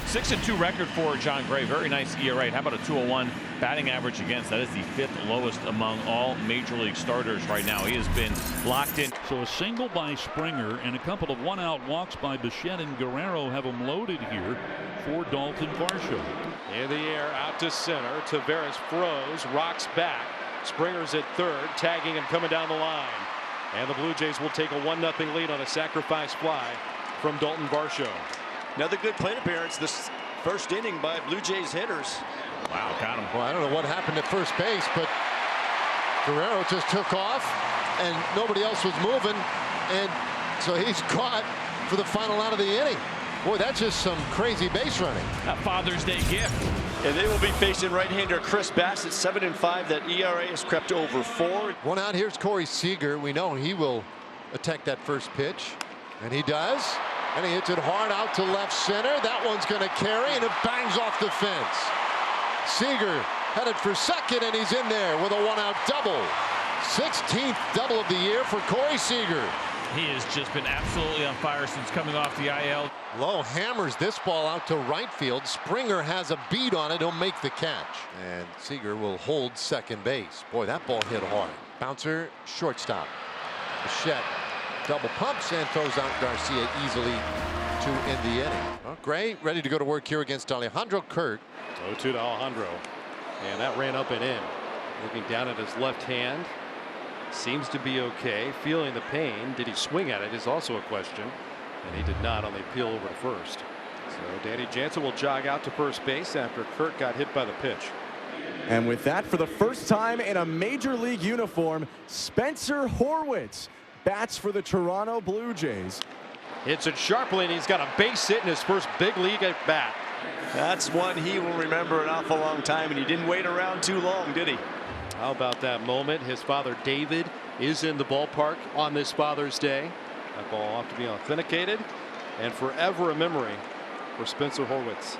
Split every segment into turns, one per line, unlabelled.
6-2 record for John Gray. Very nice ERA. How about a 201 batting average against? That is the 5th lowest among all major league starters right now. He has been locked in.
So a single by Springer and a couple of 1-out walks by Bichette and Guerrero have him loaded here for Dalton Varsho.
In the air, out to center. Taveras froze, rocks back. Springer's at third, tagging and coming down the line. And the Blue Jays will take a 1-0 lead on a sacrifice fly from Dalton Varsho.
Another good plate appearance this first inning by Blue Jays hitters.
Wow, got him.
Well, I don't know what happened at first base, but Guerrero just took off and nobody else was moving, and so he's caught for the final out of the inning. Boy, that's just some crazy base running.
A Father's Day gift.
And they will be facing right-hander Chris Bassett, 7-5. That ERA has crept over 4.
One out. Here's Corey Seager. We know he will attack that first pitch, and he does. And he hits it hard out to left center. That one's going to carry, and it bangs off the fence. Seager headed for second, and he's in there with a 1-out double. 16th double of the year for Corey Seager.
He has just been absolutely on fire since coming off the IL.
Lowe hammers this ball out to right field. Springer has a beat on it. He'll make the catch. And Seager will hold second base. Boy, that ball hit hard. Bouncer, shortstop. Bichette double pumps and throws out Garcia easily to end the inning. Well, Gray ready to go to work here against Alejandro Kirk.
0-2 to Alejandro. And that ran up and in. Looking down at his left hand. Seems to be okay. Feeling the pain. Did he swing at it is also a question. And he did not on the appeal over to first. So Danny Jansen will jog out to first base after Kirk got hit by the pitch.
And with that, for the first time in a major league uniform, Spencer Horwitz bats for the Toronto Blue Jays.
Hits it sharply, and he's got a base hit in his first big league at bat.
That's one he will remember an awful long time, and he didn't wait around too long, did he?
How about that moment? His father David is in the ballpark on this Father's Day. That ball ought to be authenticated and forever a memory for Spencer Horwitz.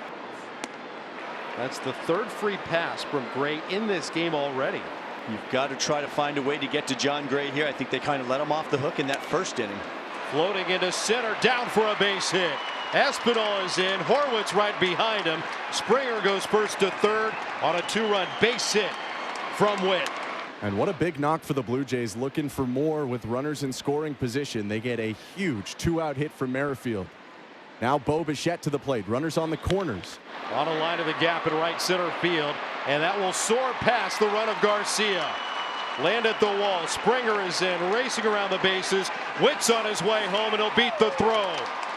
That's the third free pass from Gray in this game already.
You've got to try to find a way to get to John Gray here. I think they kind of let him off the hook in that first inning.
Floating into center, down for a base hit. Espinal is in, Horwitz right behind him. Springer goes first to third on a 2-run base hit from Witt.
And what a big knock for the Blue Jays, looking for more with runners in scoring position. They get a huge 2-out hit from Merrifield. Now Bo Bichette to the plate, runners on the corners.
On a line of the gap in right center field, and that will soar past the run of Garcia. Land at the wall. Springer is in, racing around the bases. Witt's on his way home, and he'll beat the throw.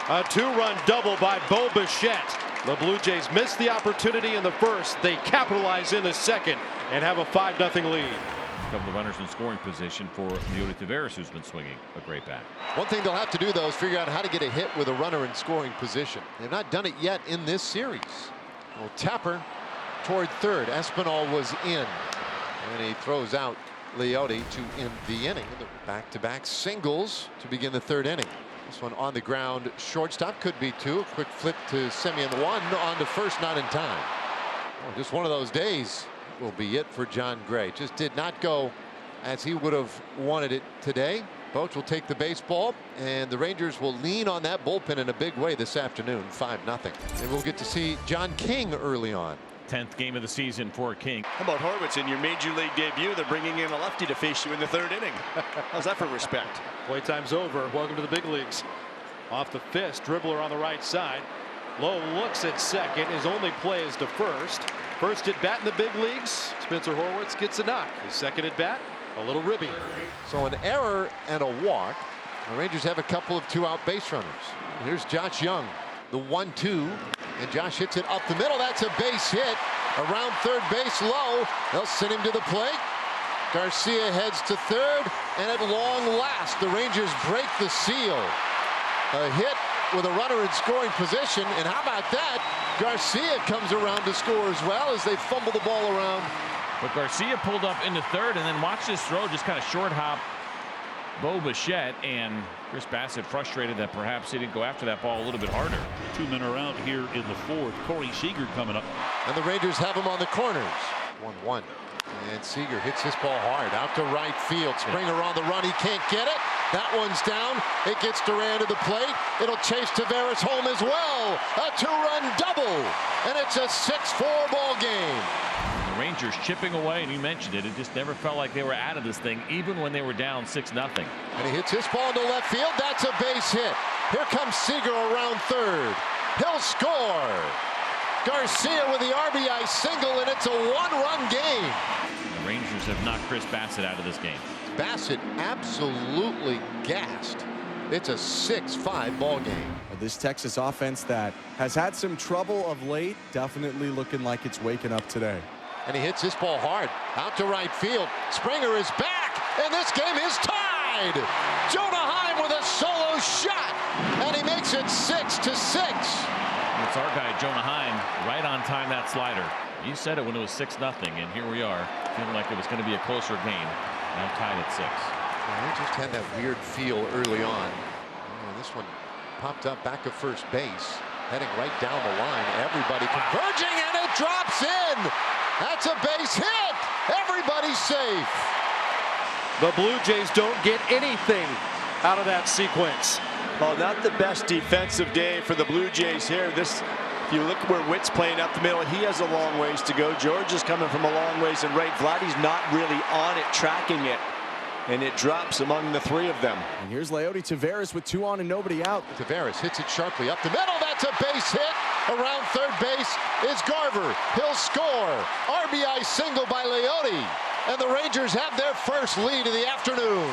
A 2-run double by Bo Bichette. The Blue Jays missed the opportunity in the first. They capitalize in the second and have a 5-0 lead.
A couple of runners in scoring position for Leody Taveras, who's been swinging a great bat.
One thing they'll have to do, though, is figure out how to get a hit with a runner in scoring position. They've not done it yet in this series. Well, Tapper toward third. Espinal was in, and he throws out Leody to end the inning. Back-to-back singles to begin the third inning. This one on the ground, shortstop, could be two. A quick flip to Semien, one on to first, not in time. Oh, just one of those days will be it for John Gray. Just did not go as he would have wanted it today. Boach will take the baseball, and the Rangers will lean on that bullpen in a big way this afternoon, 5-0. And we'll get to see John King early on.
10th game of the season for King.
How about Horwitz in your major league debut? They're bringing in a lefty to face you in the third inning. How's that for respect?
Playtime's over. Welcome to the big leagues. Off the fist, dribbler on the right side. Lowe looks at second. His only play is to first. First at bat in the big leagues. Spencer Horwitz gets a knock. His second at bat, a little ribby.
So an error and a walk. The Rangers have a couple of 2-out base runners. Here's Josh Young, the 1-2, and Josh hits it up the middle. That's a base hit around third base low. They'll send him to the plate. Garcia heads to third, and at long last, the Rangers break the seal. A hit with a runner in scoring position, and how about that? Garcia comes around to score as well as they fumble the ball around.
But Garcia pulled up into third, and then watch this throw, just kind of short hop Bo Bichette, and Chris Bassett frustrated that perhaps he didn't go after that ball a little bit harder.
2 men are out here in the fourth. Corey Seager coming up.
And the Rangers have him on the corners. 1-1. And Seager hits this ball hard out to right field. Springer on the run. He can't get it. That one's down. It gets Duran to the plate. It'll chase Taveras home as well. A 2-run double. And it's a 6-4 ball game.
The Rangers chipping away, and you mentioned it. It just never felt like they were out of this thing, even when they were down 6-0.
And he hits his ball into left field. That's a base hit. Here comes Seager around third. He'll score. Garcia with the RBI single, and it's a 1-run game.
The Rangers have knocked Chris Bassett out of this game.
Bassett absolutely gassed. It's a 6-5 ball game.
This Texas offense that has had some trouble of late, definitely looking like it's waking up today.
And he hits this ball hard out to right field. Springer is back, and this game is tied. Jonah Heim with a solo shot, and he makes it 6-6.
It's our guy Jonah Heim right on time, that slider. You said it when it was 6-0, and here we are feeling like it was going to be a closer game. Now tied at 6.
They just had that weird feel early on. This one popped up back of first base, heading right down the line. Everybody converging, and it drops in. That's a base hit. Everybody's safe.
The Blue Jays don't get anything out of that sequence.
Well, not the best defensive day for the Blue Jays here. If you look where Witt's playing up the middle, he has a long ways to go. George is coming from a long ways in right. Vladdy's not really on it, tracking it. And it drops among the three of them.
And here's Leody Taveras with 2 on and nobody out.
Taveras hits it sharply up the middle. That's a base hit. Around third base is Garver. He'll score. RBI single by Leody. And the Rangers have their first lead of the afternoon.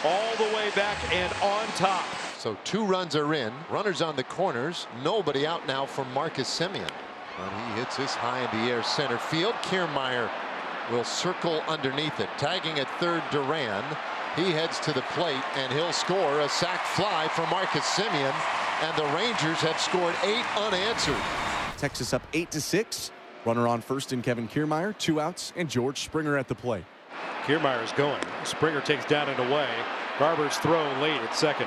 All the way back and on top.
So 2 runs are in. Runners on the corners. Nobody out now for Marcus Semien. And he hits this high in the air center field. Kiermaier will circle underneath it. Tagging at third, Duran. He heads to the plate, and he'll score a sac fly for Marcus Semien. And the Rangers have scored 8 unanswered.
Texas up 8-6. Runner on first in Kevin Kiermaier, 2 outs, and George Springer at the plate.
Kiermaier's going. Springer takes down and away. Garber's throw late at second.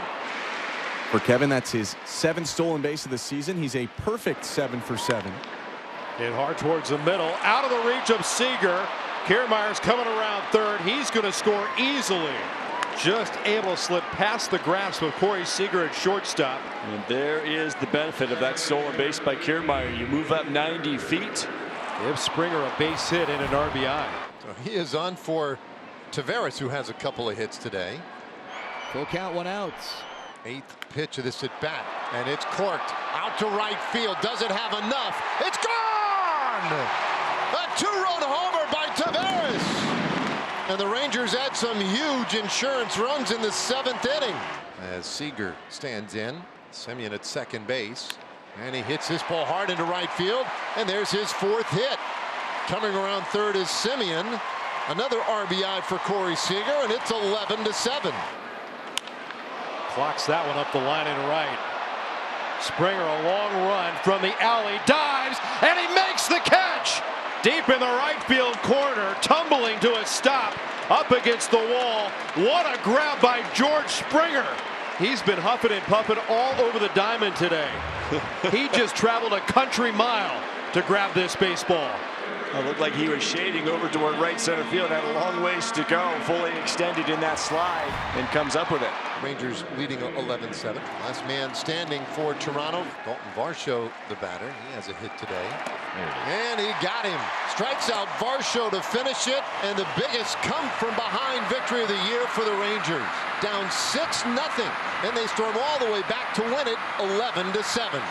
For Kevin, that's his 7th stolen base of the season. He's a perfect 7 for 7.
Hit hard towards the middle. Out of the reach of Seager. Kiermaier's coming around third. He's going to score easily. Just able to slip past the grasp of Corey Seager at shortstop.
And there is the benefit of that stolen base by Kiermaier. You move up 90 feet.
Give Springer a base hit and an RBI.
So he is on for Taveras, who has a couple of hits today.
Full count, 1 out.
8th pitch of this at bat, and it's corked out to right field. Does it have enough? It's gone! A 2-run homer by Taveras. And the Rangers add some huge insurance runs in the 7th inning. As Seager stands in, Semien at second base, and he hits this ball hard into right field, and there's his 4th hit. Coming around third is Semien. Another RBI for Corey Seager, and it's 11-7.
Clocks that one up the line and right. Springer a long run from the alley, dives, and he makes the catch. Deep in the right field corner, tumbling to a stop, up against the wall. What a grab by George Springer. He's been huffing and puffing all over the diamond today. He just traveled a country mile to grab this baseball.
It looked like he was shading over toward right center field. Had a long ways to go. Fully extended in that slide and comes up with it.
Rangers leading 11-7. Last man standing for Toronto. Dalton Varsho, the batter. He has a hit today. And he got him. Strikes out Varsho to finish it. And the biggest come from behind victory of the year for the Rangers. Down 6-0. And they storm all the way back to win it 11-7.